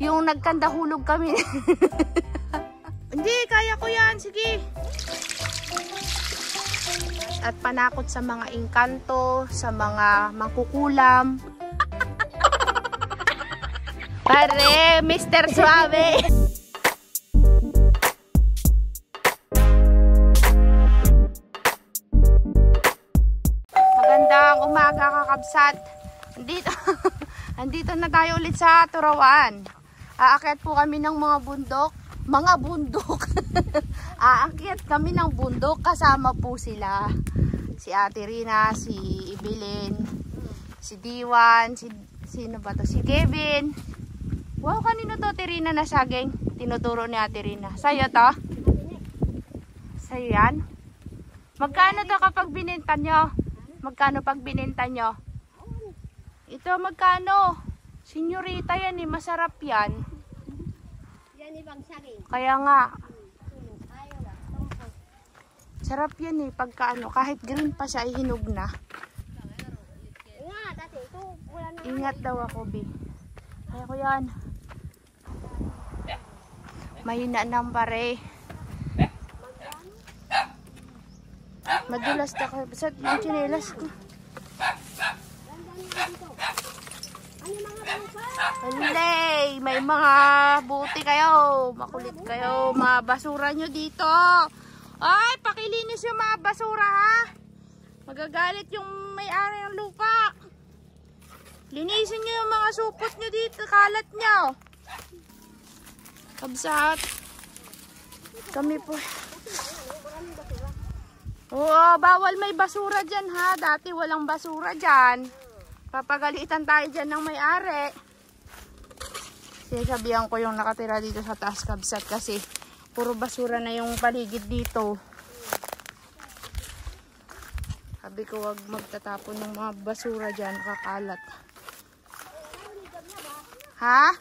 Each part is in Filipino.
Yung nagkandahulog kami. Hindi, kaya ko yan. Sige. At panakot sa mga engkanto, sa mga mangkukulam. Pare, Mr. Suave. Magandang umaga, kakabsat. Andito na tayo ulit sa Turawan. Aakyat po kami ng mga bundok. Aakyat kami ng bundok. Kasama po sila. Si Ate Rina, si Ibilin, si Diwan, sino ba to? Si Kevin. Wow, kanino to, Ate Rina, na saging? Tinuturo ni Ate Rina. Sa'yo to? Sa'yo yan? Magkano to kapag bininta nyo? Magkano pag bininta nyo? Ito magkano? Senyorita yan eh, masarap yan. Yan ibang saging. Kaya nga. Sarap yan eh, pagka ano, kahit green pa siya, hinog na. Ingat daw ako, Bi. Kaya ko yan. Mahina ng pare. Madulas na kayo. Basta yung chinelas ko. Halay! May mga buti kayo. Makulit kayo. Mga basura nyo dito. Ay! Pakilinis yung mga basura, ha? Magagalit yung may-ari ng lupa. Linisin nyo yung mga supot nyo dito. Kalat nyo. Kabsat. Kami po. Oo, bawal may basura dyan, ha. Dati walang basura dyan. Papagalitan tayo dyan ng may-ari. Sabihan ko yung nakatira dito sa taas, kabsat, kasi puro basura na yung paligid dito. Sabi ko wag magtatapon ng mga basura dyan, kakalat. Ha?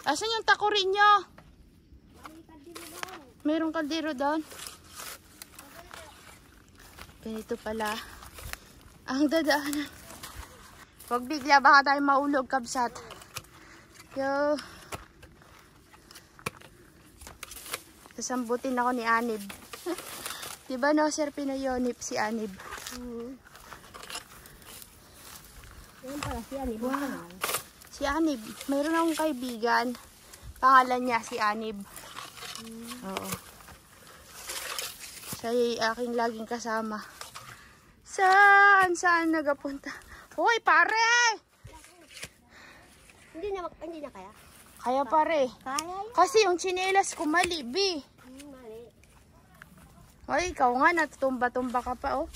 Asan yung takurin nyo? Mayroong kaldero doon. Ganito pala ang dadaanan. Huwag bigla, baka tayo maulog, kabsat. Yo. Sasambutin ako ni Anib. Diba no, sir, pinayonip si Anib? Yan pala si Anib. Wow. Si Anib. Mayroon akong kaibigan. Pangalan niya si Anib. Oo. Siya ay aking laging kasama. Saan nagapunta? Hoy, pare! Hindi na kaya? Kaya pare. Kaya yan. Kasi yung tsinelas ko mali, Bi. Mali. Hoy, ikaw nga, natutumba-tumba ka pa, oh.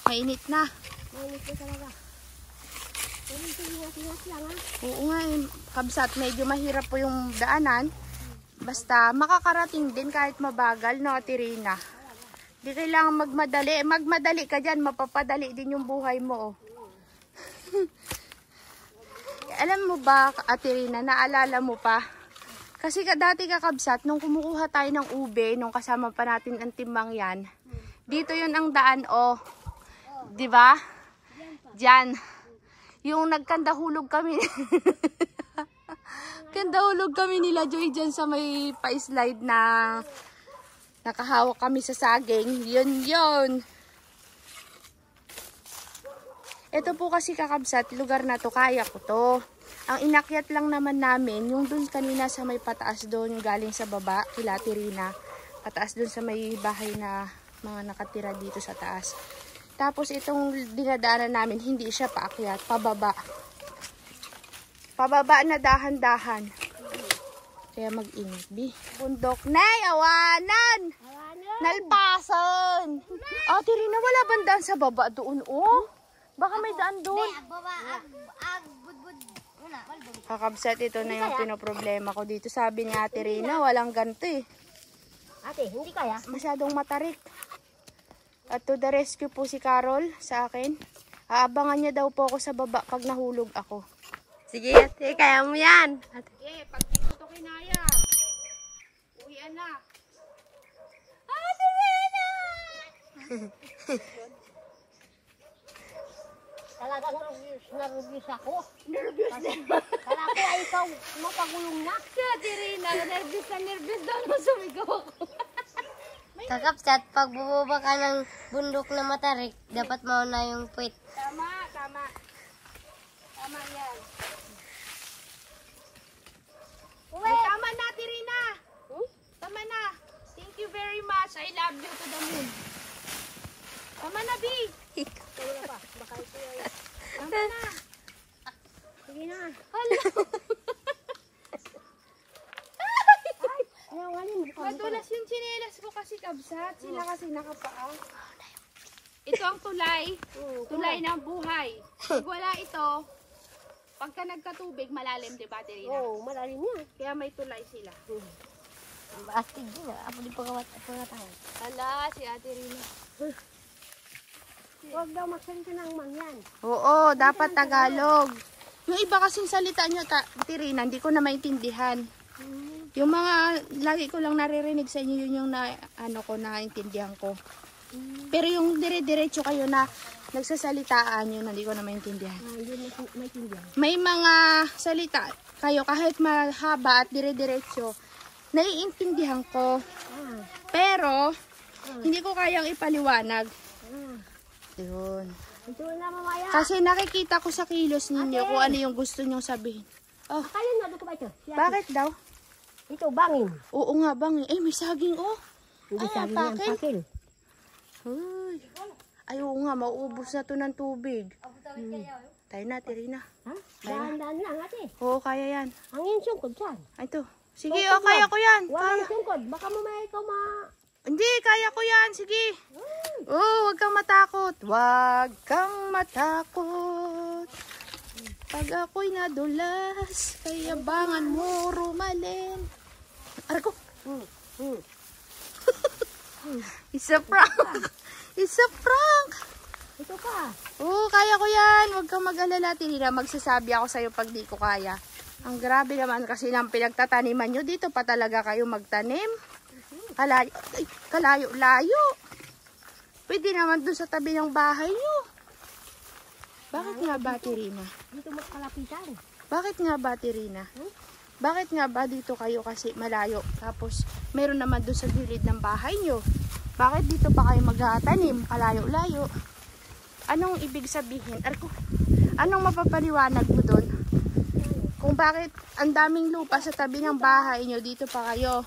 Mainit na. Mainit na talaga. Oo nga, kabsat, medyo mahirap po yung daanan. Basta makakarating din kahit mabagal, no, Ate Rina? Di kailangan magmadali. Magmadali ka dyan, mapapadali din yung buhay mo, oh. Alam mo ba, Ate Rina, naalala mo pa? Kasi dati kakabsat, nung kumukuha tayo ng ube, nung kasama pa natin ang timbang yan, dito yun ang daan, oh. Diba? Diyan. Yung nagkandahulog kami. Kandahulog kami nila Joy dyan sa may pa-slide na nakahawak kami sa saging. Yun. Ito po kasi kakabsat, lugar na to, kaya ko to. Ang inakyat lang naman namin, yung dun kanina sa may pataas doon, galing sa baba, kila Ate Rina. Pataas dun sa may bahay na mga nakatira dito sa taas. Tapos itong dinadaanan namin, hindi siya paakyat, pababa. Pababa na dahan-dahan. Kaya mag-ingat, Bi. Bundok na, awanan! Nalpason! Ate Rina, wala bang daan sa baba doon, oh? Baka may daan doon. Kakabsat, ito na yung pinoproblema ko dito. Sabi ni Ate Rina, walang ganito eh. Ate, hindi kaya? Masyadong matarik. At to the rescue po si Carol sa akin. Aabangan niya daw po ako sa baba pag nahulog ako. Sige, ate, kaya mo yan. Pag dito to kinaya, uwian na. Ate Rina! Nervous ako. Nervous din. Kala ko ay ikaw mapagulong na. Si Ate Rina, nervous na nervous daw nung sumigaw ako. Kakapsat, pag bubaba ka ng bundok na matarik, dapat mauna yung puwit. Tama, tama. Tama yan. Uy, tama na, Ate Rina. Tama na. Thank you very much. I love you to the moon. Tama na, B. Wala pa, baka ito yung... Tama na. Sige na. Hala. Ayaw, walin. Madulas yung tsinelas ko kasi kabsat. Sila kasi nakapaa. Ito ang tulay. Tulay ng buhay. Pag wala ito, pagka nagkatubig, malalim, di ba, Ate Rina? Oo, malalim yan. Kaya may tulay sila. Ang bastig din ah. Apo di pagkawat ako na tayo. Hala, si Ate Rina. Huwag daw magsalita ng mangyan. Oo, dapat Tagalog. Yung iba kasing salita nyo, Ate Rina, hindi ko na maintindihan. Yung mga, lagi ko lang naririnig sa inyo, yun yung naintindihan ko. Pero yung dire-diretso kayo na nagsasalitaan, yun, hindi ko na maintindihan. Hindi maintindihan. May mga salita kayo, kahit mahaba at dire-diretso, naiintindihan ko. Pero, hindi ko kayang ipaliwanag. Yun. Ito na mamaya. Kasi nakikita ko sa kilos ninyo kung ano yung gusto nyong sabihin. Oh, Kaya na ko ba ito? bakit daw? Ito, bangin. Oo nga bang. Eh, may saging oh. Hindi Ay, sabi ang niya pakil. pakil. Uy. Ay, oo nga, mauubos na to ng tubig. Tayo na, Tirina. Ha? Dahan-dahan lang ate. Oo, kaya yan. Ang yung sungkod saan? Ay, ito. Sige, oh, kaya ko yan. Walang Kaya. sungkod. Baka mamaya ikaw Hindi, kaya ko yan. Sige. Oh, wag kang matakot. Wag kang matakot. Pag ako'y nadulas, kayabangan mo rumalin. Aray ko. It's a prank. It's a prank. Ito ka. Oo, kaya ko yan. Huwag kang mag-alala, Tirina. Magsasabi ako sa'yo pag di ko kaya. Ang grabe naman kasi ng pinagtataniman nyo. Dito pa talaga kayo magtanim. Kalayo-layo. Pwede naman doon sa tabi ng bahay nyo. Bakit nga ba, Tirina? Dito magkalapitan. Bakit nga ba, Tirina? Bakit nga ba dito kayo kasi malayo? Tapos, meron naman doon sa gilid ng bahay nyo. Bakit dito pa kayo magtatanim? Kalayo-layo. Anong ibig sabihin? Anong mapapaliwanag mo doon? Kung bakit ang daming lupa sa tabi ng bahay nyo, dito pa kayo.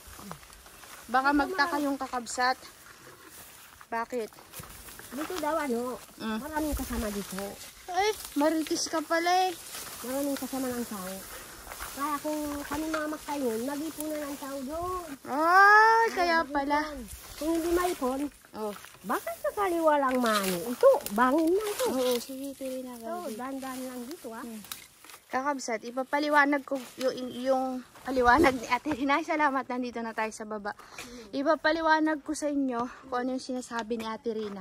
Baka magtaka yung kakabsat. Bakit? Dito daw maraming kasama dito. Ay, maritis ka pala eh. Maraming kasama ng tao. Kaya kung kami mga magtayon, mag-ipunan ang tao doon. Ay, kaya pala. Kung hindi maipon, Oh. bakit sa kaliwa lang mani? Ito, bangin na ito. Oo, sige, Tirina. Ito, dandan lang dito Kakabsat, ipapaliwanag ko yung paliwanag ni Ate Rina. Salamat, nandito na tayo sa baba. Ipapaliwanag ko sa inyo kung ano yung sinasabi ni Ate Rina.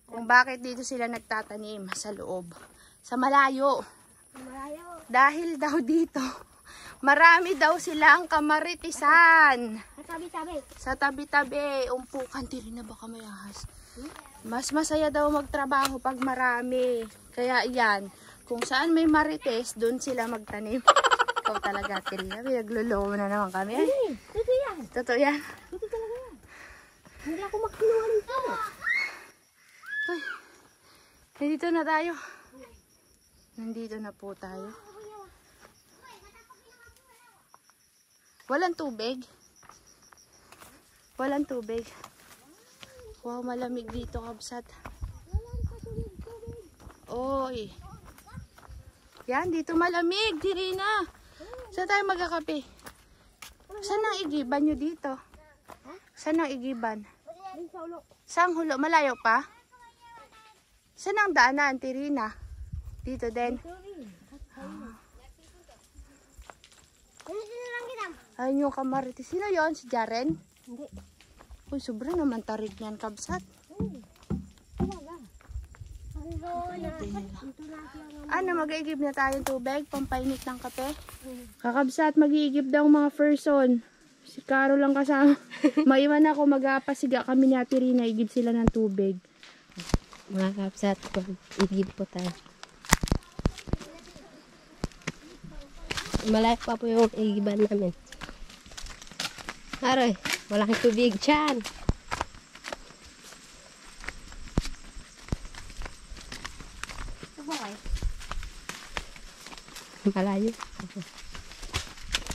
Kung bakit dito sila nagtatanim sa loob. Sa malayo. Malayo. Dahil daw dito, marami daw silang kamaritisan. Sa tabi-tabi. Sa tabi-tabi, umpukan. Tirina, baka may ahas. Mas masaya daw magtrabaho pag marami. Kaya yan. Kung saan may marites, doon sila magtanim. Ikaw talaga, Tirina. Pinagluloko na naman kami. Ay, Hindi, dito yan. totoo yan. Dito talaga yan. Hindi ako magsinungaling sa'yo. Uy, nandito na tayo. Nandito na po tayo. Walang tubig. Walang tubig. Wow, malamig dito, kabsat. Oy. Yan, dito malamig, Tirina. Saan tayo magkakape? Saan ang igiban nyo dito? Saan ang igiban? Din sa ulo. Saan hulo? Malayo pa? Saan ang daanan, Tirina? Dito din. Ayun yung kamaritis. Sino yon? Si Jaren? Hindi. Uy, sobra naman tarig niyan, kabsat. Talaga. Ano, mag-iigib na tayong tubig? Pampainit ng kape? Kakabsat, mag-iigib daw mga person. Si Caro lang kasama. Maiwan ako, mag-aapasiga kami ni Ate Rina. Igib sila ng tubig. Mga kapsat, igib po tayo. Malayo pa po yung igiban namin. Aray, walang tubig dyan. Malayo.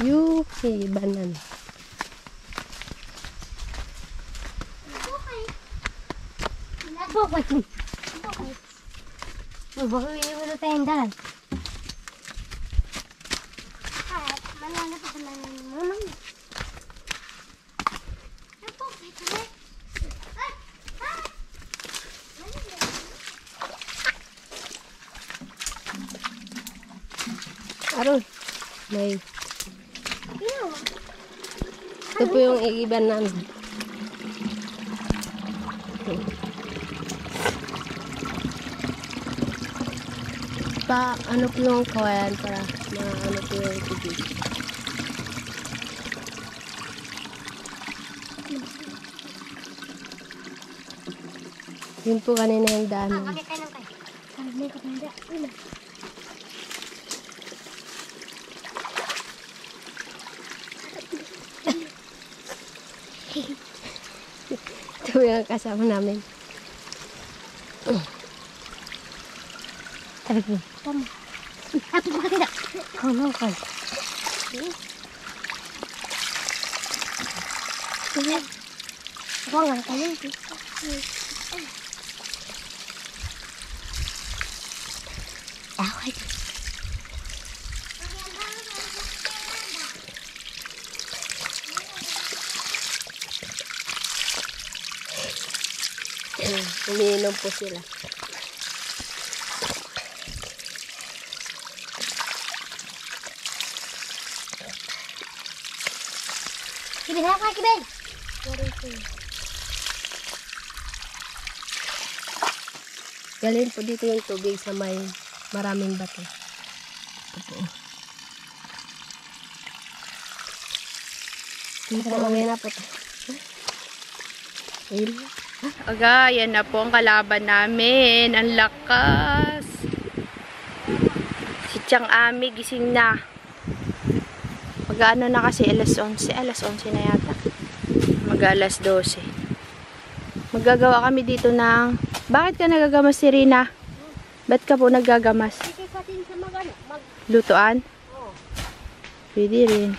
Yung igiban namin. Bakit? Baka wala tayong dalan. Malala pa naman naman. Aron, may. Ito po yung igiban namin. Pa, ano po yung kawayan para ano po yung tubig. Yun po kanina yung dami. Ito yung kasama namin. Tabi ko. Tama. Happy ba kita? Ano ka? Sige. Ako nga kayo. Away. Umiinom po sila. Kibin, haka kibin! Galing po dito yung tubig sa may maraming bato. Dito mamaya na po. Aga, yan na po ang kalaban namin. Ang lakas. Si Chang Ami gising na. Mag-ano na kasi alas 11. Alas 11 na yata. Mag-alas 12. Magagawa kami dito ng... Bakit ka nagagamas si Rina? Ba't ka po nagagamas? Lutuan? Oo. Pwede rin.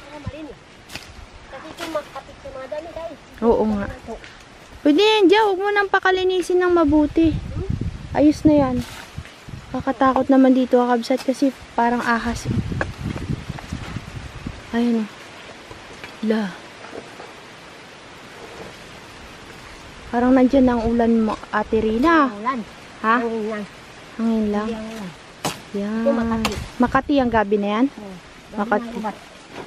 Kasi ito makapit sa mga dami guys. Oo nga. Pwede yan dyan. Huwag mo nang pakalinisin ng mabuti. Ayos na yan. Kakatakot naman dito kakabsat kasi parang ahas. Ayun o. La. Parang nandyan ang ulan mo, Ate Rina. Ulan. Ha? Hangin lang. Hangin lang. Hindi ang ulan. Yan. Ito Makati. Makati ang gabi na yan? Oo. Makati.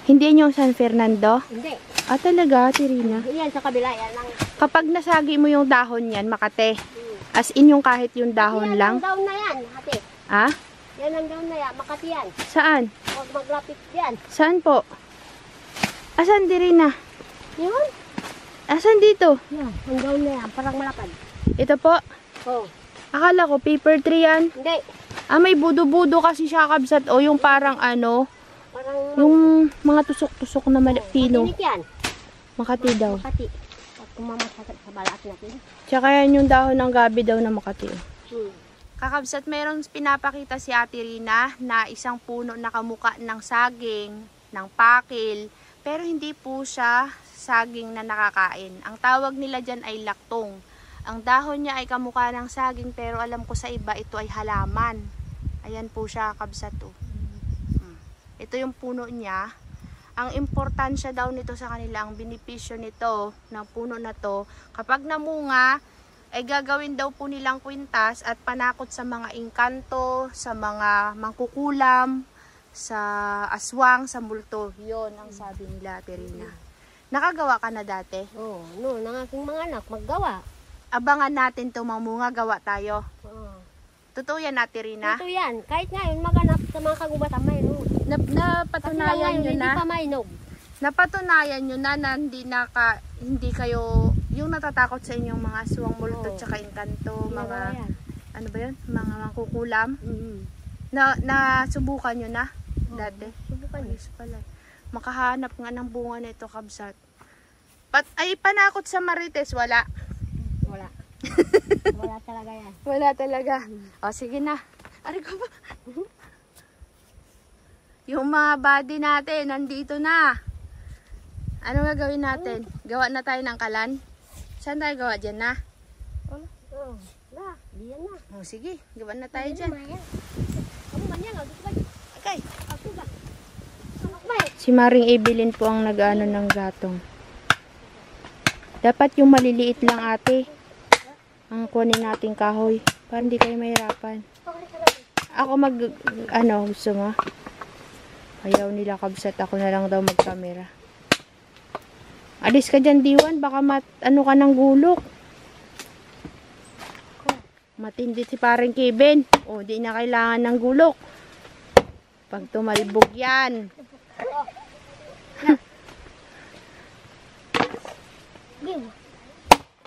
Hindi yan yung San Fernando? Hindi. Ah, talaga, Ate Rina. Yan sa kabila. Yan lang. Kapag nasagi mo yung dahon yan, Makati. As in yung kahit yung dahon Yan lang? ang daon na yan, ate. Ah? Yan ang daon na yan. Makati yan. Saan? Huwag maglapit yan. Saan po? Asan di Rina? Yun. Asan dito? Yan. Ang daon na yan. Parang malapad. Ito po? Oo. Akala ko paper tree yan. Hindi. Ah, may budo-budo kasi siya kabsat. O yung parang ano, Parang yung mga tusok-tusok na pino. matinik yan. Makati daw. Makati. Pag kumamasakit sa balat natin. Tsaka yan yung dahon ng gabi daw na Makati. Hmm. Kakabsat, mayroong pinapakita si Ate Rina na isang puno na kamuka ng saging, ng pakil, pero hindi po siya saging na nakakain. Ang tawag nila dyan ay laktong. Ang dahon niya ay kamukha ng saging, pero alam ko sa iba ito ay halaman. Ayan po siya, kabsat. Ito yung puno niya. Ang importansya daw nito sa kanila, ang benepisyo nito, ng puno na to, kapag namunga, ay gagawin daw po nilang kwintas at panakot sa mga engkanto, sa mga mangkukulam, sa aswang, sa multo. Yon ang sabi nila, Ate Rina. Nakagawa ka na dati? Oo. No, ng aking mga anak, maggawa. Abangan natin to mamunga, gawa tayo. Oo. Totoo yan, Ate Rina? Ito yan. Kahit ngayon, maganap sa mga kagubatan, mayroon. Napatunayan nyo na? Hindi pa mainog. Napatunayan nyo na hindi kayo, yung natatakot sa inyong mga aswang, multo, tsaka engkanto, mga, yan. ano ba yun? Mga mangkukulam. Mm-hmm. Nasubukan nyo na dati? Subukan Panis pala. Makahanap nga ng bunga nito, kabsat. Ay, panakot sa Marites, wala. Wala. Wala talaga yan. Wala talaga. O, sige na. Ari ko ba? Yung mga body natin, nandito na. Ano gagawin natin? Gawa na tayo ng kalan? Saan tayo gawa? Diyan na? Oo. Diyan na. O, sige. Gawa na tayo dyan. Okay. Si Maring Evelyn po ang nag-ano ng gatong. Dapat yung maliliit lang, ate. Ang kunin nating kahoy. Para hindi kayo mahirapan. Ako gusto mo? Ayaw nila, kabsat. Ako na lang daw mag-camera. Alis ka dyan, Diwan. Baka ano ka ng gulok. Matindi si parang Kevin. O, di na kailangan ng gulok. Pag tumalbog yan.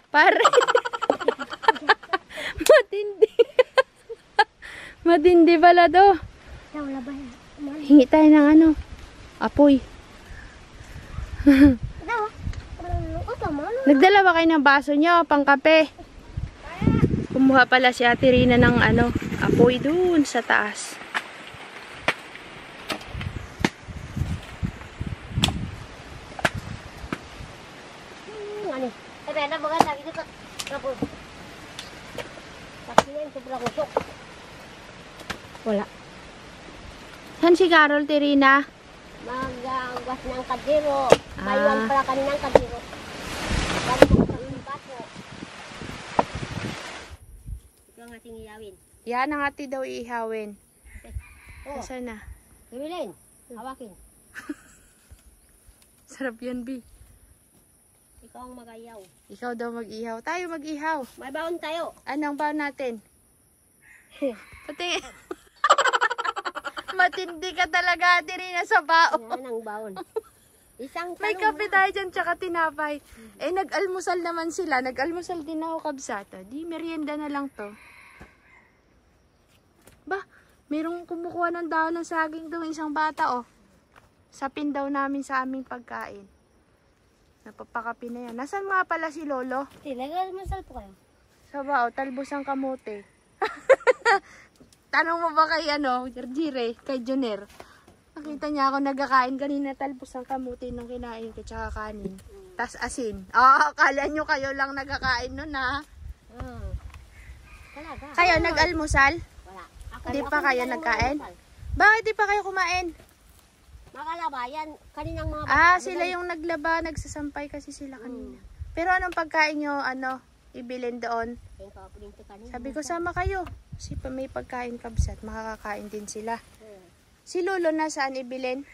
Pare. Matindi. Matindi pala to. Hingi tayo ng ano. Apoy. Nagdala ba kayo ng baso nyo? Pang kape. Kumuha pala si Ate Rina ng ano. Apoy dun sa taas. Wala. Saan si Carol, Terina? Mag-awas ng kadiro. Mayuan pala kaninang kadiro. Bali mo sa baso. Ito ang ating iyawin. Yan ang ati daw iihawin. Oh. Saan na? Evelyn, hawakin. Sarap yan, B. Ikaw ang mag-ayaw. Ikaw daw mag-ihaw. Tayo mag-ihaw. May baon tayo. Anong baon natin? Pati. Matindi ka talaga, Ate Rina, sa baon. Yan ang baon. Isang May kape tayo dyan, tsaka tinapay. Eh, nag-almusal naman sila. Nag-almusal din ako, kabsata. Di, merienda na lang to. Ba, merong kumukuha ng daon ng saging doon, isang bata, oh. Sapin daw namin sa aming pagkain. Napapakapi na yan. Nasaan mga pala si Lolo? Nag-almusal po kayo. Sa bao, talbos ang kamote. Tanong mo ba kay Jire, kay Joner? Nakita niya ako nagkakain kanina, talbos ang kamote nung kinain ko, tsaka kanin. Tas asin. Akala nyo kayo lang nagkakain nun, ha? Talaga. Kayo nag-almusal? Wala. Di pa kayo nagkain? Bakit di pa kayo kumain? Makalabayan. Kaninang mga bata. Sila yung naglaba, nagsasampay kasi sila kanina. Pero anong pagkain nyo, ibilin doon? Sabi ko, sama kayo. Kasi pa may pagkain, kabsat, makakakain din sila. Si Lolo nasaan ibilin?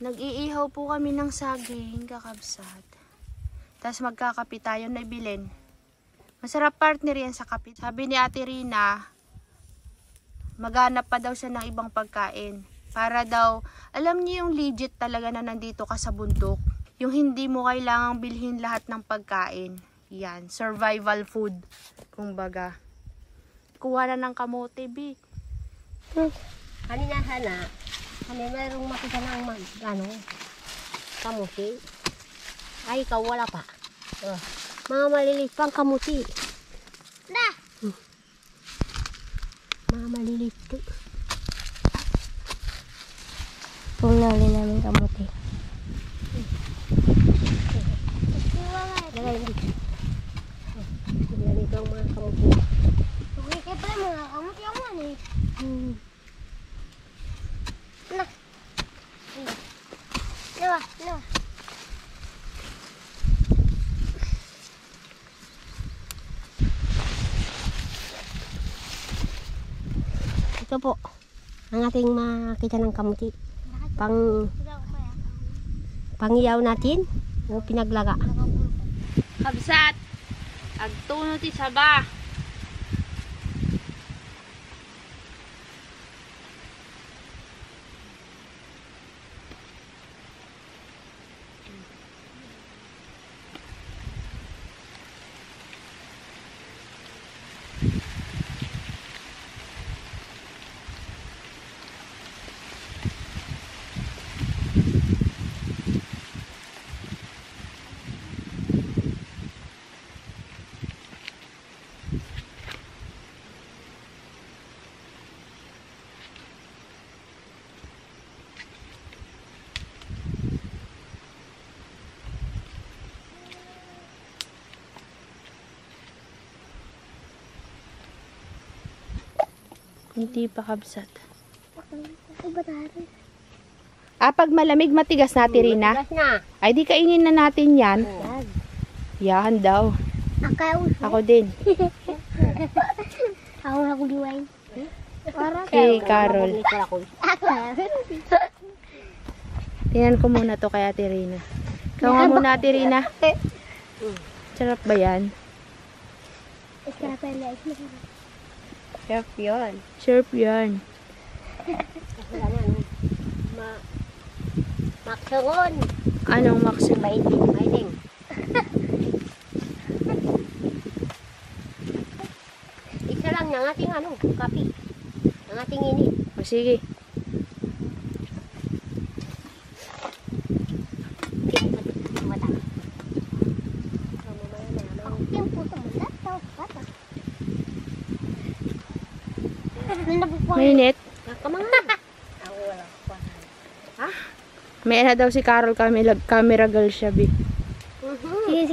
Nag-iihaw po kami ng saging, kakabsat. Tapos magkakapi tayo na ibilin. Masarap partner yan sa kape. Sabi ni Ate Rina, maghanap pa daw siya ng ibang pagkain. Para daw, alam niyo yung legit talaga na nandito ka sa bundok. Yung hindi mo kailangang bilhin lahat ng pagkain. Yan, survival food. Kumbaga. Kuha na ng kamote, B. Kanina sana, mayroong makita ng kamuti. Ay, ikaw wala pa. Mga maliliit pang kamuti. Mga maliliit. Punali namin kamuti. Dala hindi. Dito ang mga kamuti. Okay, kaya pala mga kamuti ako man eh. Lawa. Ito po ang ating makita ng kamuti. Pangiyaw natin o pinaglaga. Kabsat! Agtuno ti saba! Hindi pa kabsat. Pag malamig, matigas na, Tirina. Matigas na. Ay, di kainin na natin yan. Yan. Yan daw. Ako din. Ako liwain. Kay Carol. Tingnan ko muna to kay Ate Rina. Ikaw nga muna, Ate Rina. Sarap ba yan? Sarap yun. Sarap yan. Maksaron. Anong maximum? Maining. Isa lang ng ating kape. Ang ating init. O sige. Mainit. May na daw si Carol camera girl siya, bi. Sige,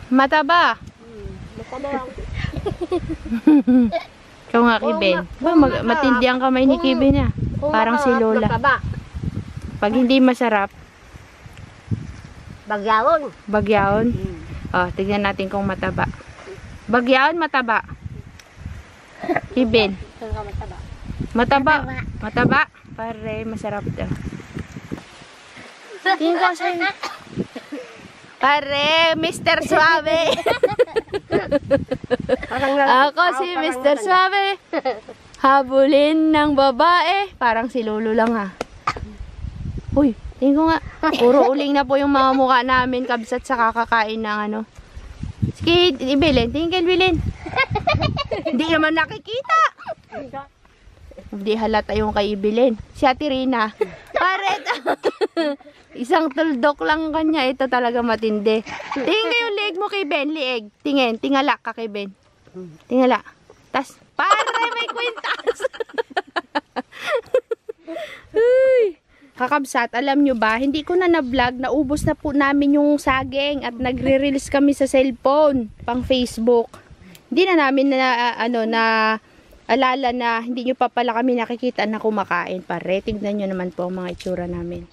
Mataba. Ikaw nga, Kiben. Matindi ang kamay ni Kiben niya. Parang si Lola. Pag hindi masarap, bagyaon. Oh, tignan natin kung mataba. Bagyaon, mataba. Kiben. Mataba. Pare, masarap daw. Tingin ko sa'yo. Pare, Mr. Suave. Ako si Mr. Suave. Habulin ng babae. Parang si Lolo lang, ha. Uy, tingin ko nga. Puro uling na po yung mga mukha namin. Kabsat sa kakakain ng Sige, Ibilin. Tingin kay Ibilin. Hindi naman nakikita. Hindi halata yung kay Ibilin. Si Ate Rina. Paret. Isang tuldok lang kanya. Ito talaga matindi. Tingin yung leg mo kay Ben. Lieg. Tingin. Tingala ka kay Ben. Tingala. Tas, pare may kwintas. Uy. Kakabsat, alam nyo ba, hindi ko na na-vlog, naubos na po namin yung saging at nagre-release kami sa cellphone, pang Facebook. Hindi na namin alala na hindi nyo pa pala kami nakikita na kumakain. Pare, tignan nyo naman po ang mga itsura namin.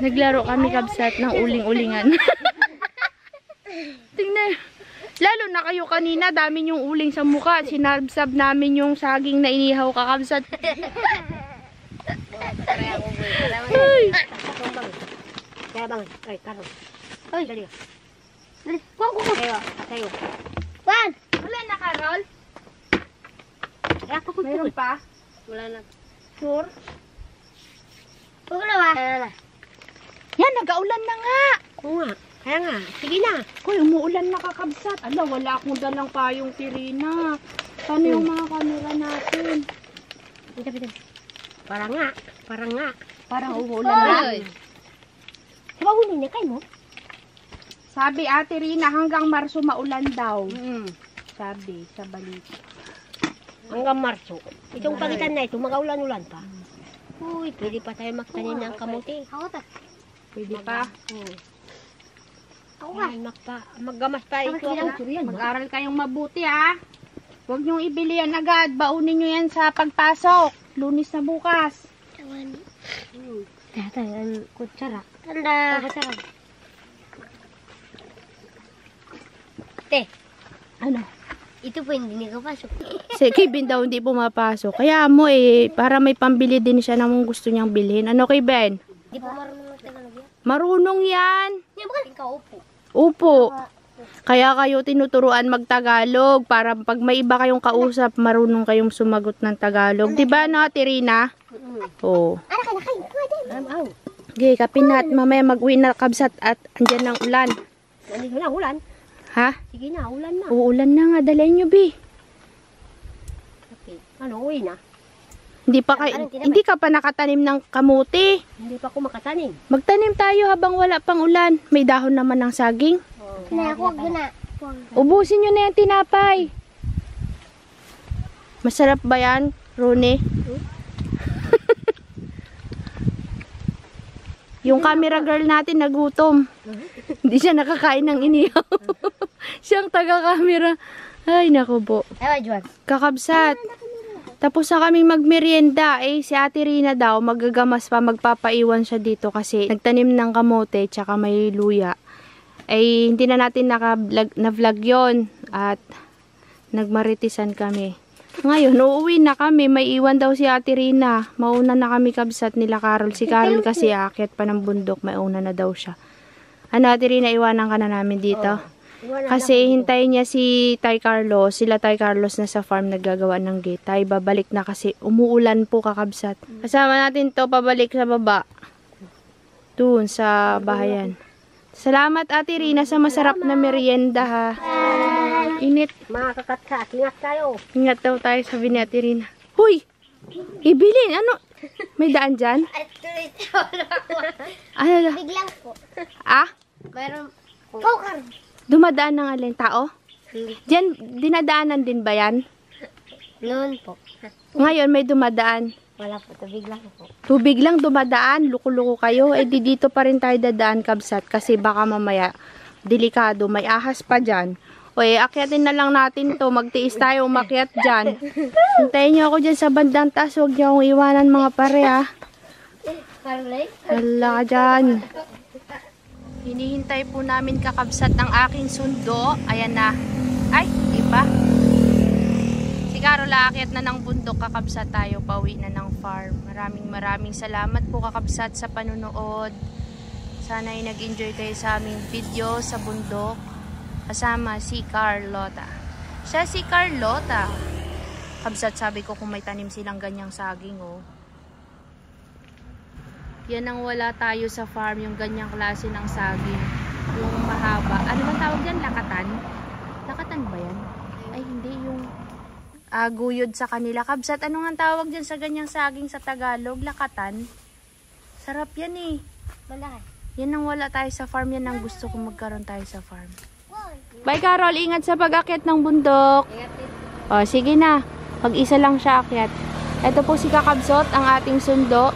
Naglaro kami, kabsat, ng uling-ulingan. Tingnan. Lalo na kayo kanina, dami yung uling sa mukha. Sinabsab namin yung saging na inihaw, kakabsat. Ay. Ay, Carol. Ay, dali. Dali. Tayo. Juan! Wala na, Carol? Mayroon pa? Wala na. Sure? Wala ba? Yan, nag-aulan na nga. Oo nga. Kaya nga. Sige na. Uy, umuulan na, kakabsat. Ala, wala akong dalang payong, Tirina. Paano yung mga camera natin? Parang nga. Parang umuulan na. Diba huli na kayo mo? Sabi, Ate Rina, hanggang Marso maulan daw. Sabi, sa balita. Hanggang Marso. Itong pagitan na ito, mag-aulan-ulan pa. Uy, pwede pa tayo magtanim ng kamuti. Pwede pa? Maggamas pa ito ako. Mag-aral kayong mabuti, ha? Huwag niyong ibili yan agad. Baunin niyo yan sa pagpasok. Lunes na bukas. Ang kutsara. Tanda. Ano? Ito po hindi nakapasok. Si Kevin daw hindi pumapasok. Kaya mo para may pambili din siya ng gusto niyang bilhin. Ano, Kevin? Di po marunong ng Tagalog yan? Marunong yan. Hindi ba ka upo? Upo. Kaya kayo tinuturuan mag-Tagalog para pag may iba kayong kausap, marunong kayong sumagot ng Tagalog. Diba, no, Tirina? Oo. Okay, kapinat. Mamaya mag-uwi na, kabsat, at andyan ng ulan. Nandito na, ulan. Ha? Sige na, ulan na. Uulan na nga. Dalayan nyo, Bi. Okay. Ano, uwi na? Hindi ka pa nakatanim ng kamuti. Hindi pa ako makatanim. Magtanim tayo habang wala pang ulan. May dahon naman ng saging. Ubusin nyo na yung tinapay. Masarap ba yan, Rone? Yung camera girl natin nagutom. Hindi siya nakakain ng inihaw. Siyang taga-camera. Ay, naku po. Kakabsat. Tapos na kaming magmerienda. Si Ate Rina daw, magagamas pa, magpapaiwan siya dito kasi nagtanim ng kamote tsaka may luya. Hindi na natin na-vlog yun. At nagmaritisan kami. Ngayon, uuwi na kami. May iwan daw si Ate Rina. Mauna na kami kabsat nila Carol. Si Carol kasi aakyat pa ng bundok. Mauna na daw siya. Ano, Ate Rina, iwanan ka na namin dito? Kasi hintayin niya si Tay Carlos. Sila Tay Carlos na sa farm naggagawa ng gate. Tay, babalik na kasi umuulan po kakabsat. Kasama natin to pabalik sa baba. Doon sa bahayan. Salamat Ate Rina sa masarap na merienda ha. Init. Mga kakatkat, ingat tayo. Ingat daw tayo, sabi ni Ate Rina. Huy! Ibilin, ano? May daan dyan? Ano? Biglang po. Ah? Mayroon. Kokar. Dumadaan ng alin tao? Diyan, dinadaanan din ba yan? Noon po. Ngayon may dumadaan. Wala po, tubig lang po. Tubig lang dumadaan, luko-luko kayo. Di dito pa rin tayo dadaan kabsat kasi baka mamaya delikado, may ahas pa dyan. Akyatin na lang natin to, magtiis tayo umakyat dyan. Hintayin niyo ako dyan sa bandang taas, huwag niyo akong iwanan mga pare ha. Hala ka dyan. Hinihintay po namin kakabsat ng aking sundo. Ayan na. Ay, iba. Si Carol aakyat na ng bundok, kakabsat tayo, pauwi na ng farm. Maraming salamat po kakabsat sa panunood. Sana ay nag-enjoy kayo sa aming video sa bundok. Kasama si Carlota. Siya si Carlota. Kabsat, sabi ko kung may tanim silang ganyang saging oh. Yan ang wala tayo sa farm, yung ganyang klase ng saging. Yung mahaba. Ano ba tawag yan? Lakatan? Lakatan ba yan? Ay, hindi. Yung guyod sa kanila. Kabsat, ano nga tawag dyan sa ganyang saging sa Tagalog? Lakatan? Sarap yan eh. Malaki. Yan ang wala tayo sa farm. Yan ang gusto ko magkaroon tayo sa farm. Bye, Carol. Ingat sa pag-akyat ng bundok. Sige na. Pag-isa lang siya akyat. Ito po si Kakabsot, ang ating sundo.